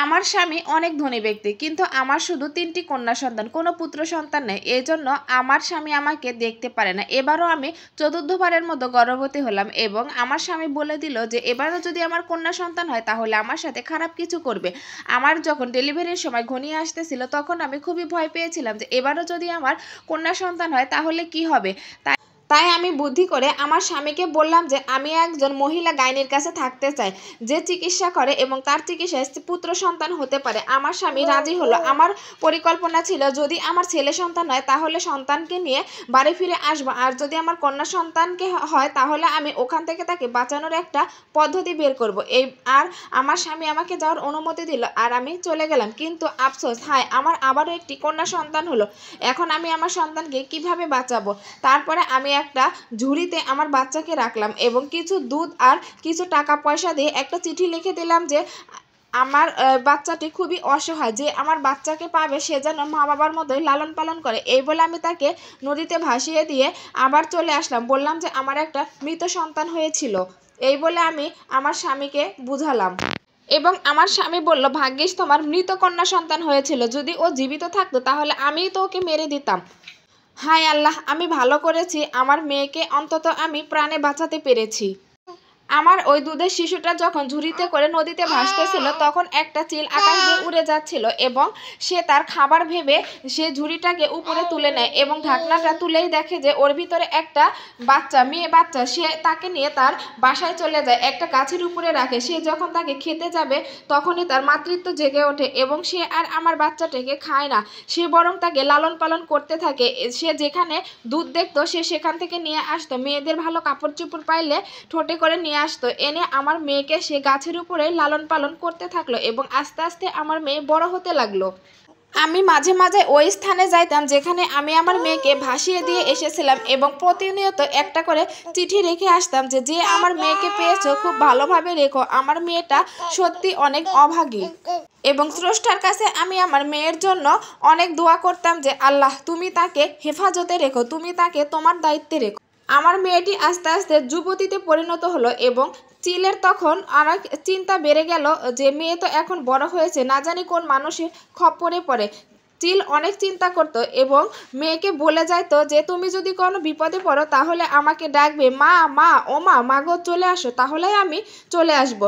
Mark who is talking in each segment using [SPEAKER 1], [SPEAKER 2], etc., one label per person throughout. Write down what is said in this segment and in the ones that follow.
[SPEAKER 1] আমার স্বামী অনেক ধনী ব্যক্তি, কিন্তু আমার শুধু 3টি কন্যা সন্তান, কোনো পুত্র সন্তান নেই। এজন্য আমার স্বামী আমাকে দেখতে পারে না। এবারও আমি চতুর্থবারের মতো গর্ভবতী হলাম এবং আমার স্বামী বলে দিল যে এবারও যদি আমার কন্যা সন্তান হয় তাহলে আমার সাথে খারাপ কিছু করবে। আমার যখন ডেলিভারির সময় ঘনিয়ে আসতেছিল তখন আমি খুবই ভয় পেয়েছিলাম যে এবারও যদি আমার কন্যা সন্তান হয় তাহলে কি হবে। তাই আমি বুদ্ধি করে আমার স্বামীকে বললাম যে আমি একজন মহিলা গাইনির কাছে থাকতে চাই, যে চিকিৎসা করে এবং তার চিকিৎসায় পুত্র সন্তান হতে পারে। আমার স্বামী রাজি হলো। আমার পরিকল্পনা ছিল যদি আমার ছেলে সন্তান হয় তাহলে সন্তানকে নিয়ে বাড়ি ফিরে আসবো, আর যদি আমার কন্যা সন্তানকে হয় তাহলে আমি ওখান থেকে তাকে বাঁচানোর একটা পদ্ধতি বের করব। আর আমার স্বামী আমাকে যাওয়ার অনুমতি দিল আর আমি চলে গেলাম। কিন্তু আফসোস, হায়, আমার আবারও একটি কন্যা সন্তান হলো। এখন আমি আমার সন্তানকে কিভাবে বাঁচাবো? তারপরে আমি একটা ঝুড়িতে আমার বাচ্চাকে রাখলাম এবং কিছু দুধ আর কিছু টাকা পয়সা দিয়ে একটা চিঠি লিখে দিলাম যে আমার বাচ্চাটি খুবই অসহায়, যে আমার বাচ্চাকে পাবে সে যেন মা বাবার মতোই লালন পালন করে। এই বলে আমি তাকে নদীতে ভাসিয়ে দিয়ে আবার চলে আসলাম। বললাম যে আমার একটা মৃত সন্তান হয়েছিল। এই বলে আমি আমার স্বামীকে বুঝালাম এবং আমার স্বামী বলল, ভাগ্যিস তোমার মৃত কন্যা সন্তান হয়েছিল, যদি ও জীবিত থাকতো তাহলে আমিই তো ওকে মেরে দিতাম। হায় আল্লাহ, আমি ভালো করেছি, আমার মেয়েকে অন্তত আমি প্রাণে বাঁচাতে পেরেছি। আমার ওই দুধের শিশুটা যখন ঝুড়িতে করে নদীতে ভাসতেছিল তখন একটা চিল আকাশ দিয়ে উড়ে যাচ্ছিল এবং সে তার খাবার ভেবে সে ঝুড়িটাকে উপরে তুলে নেয় এবং ঢাকনাটা তুলেই দেখে যে ওর ভিতরে একটা বাচ্চা, মেয়ে বাচ্চা। সে তাকে নিয়ে তার বাসায় চলে যায়, একটা গাছের উপরে রাখে। সে যখন তাকে খেতে যাবে তখনই তার মাতৃত্ব জেগে ওঠে এবং সে আর আমার বাচ্চাটাকে খায় না, সে বরং তাকে লালন পালন করতে থাকে। সে যেখানে দুধ দেখতো সে সেখান থেকে নিয়ে আসতো, মেয়েদের ভালো কাপড় চোপড় পাইলে ঠোঁটে করে নিয়ে আসতো, এনে আমার মেয়েকে সে গাছের উপরে লালন পালন করতে থাকলো এবং আস্তে আস্তে আমার মেয়ে বড় হতে লাগলো। আমি মাঝে মাঝে ওই স্থানে যাইতাম যেখানে আমি আমার মেয়েকে ভাসিয়ে দিয়ে এসেছিলাম এবং প্রতিনিয়ত একটা করে চিঠি রেখে আসতাম যে যে আমার মেয়েকে পেয়েছো খুব ভালোভাবে রেখো, আমার মেয়েটা সত্যি অনেক অভাগী। এবং স্রষ্টার কাছে আমি আমার মেয়ের জন্য অনেক দোয়া করতাম যে আল্লাহ, তুমি তাকে হেফাজতে রেখো, তুমি তাকে তোমার দায়িত্বে রেখো। আমার মেয়েটি আস্তে আস্তে যুবতীতে পরিণত হলো এবং চিলের তখন অনেক চিন্তা বেড়ে গেল যে মেয়ে তো এখন বড় হয়েছে, না জানি কোন মানুষের খপ্পরে পড়ে। চিল অনেক চিন্তা করতো এবং মেয়েকে বলে যাইতো যে তুমি যদি কোনো বিপদে পড়ো তাহলে আমাকে ডাকবে, মা মা ও মা মাগো চলে আসো, তাহলে আমি চলে আসব।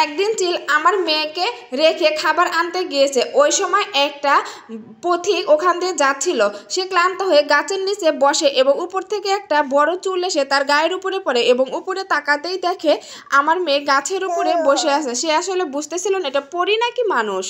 [SPEAKER 1] একদিন চিল আমার মেয়েকে রেখে খাবার আনতে গিয়েছে। ওই সময় একটা পথিক ওখান দিয়ে যাচ্ছিল। সে ক্লান্ত হয়ে গাছের নিচে বসে এবং উপর থেকে একটা বড় চুল এসে তার গায়ের উপরে পড়ে এবং উপরে তাকাতেই দেখে আমার মেয়ে গাছের উপরে বসে আছে। সে আসলে বুঝতেছিল না এটা পরী নাকি মানুষ।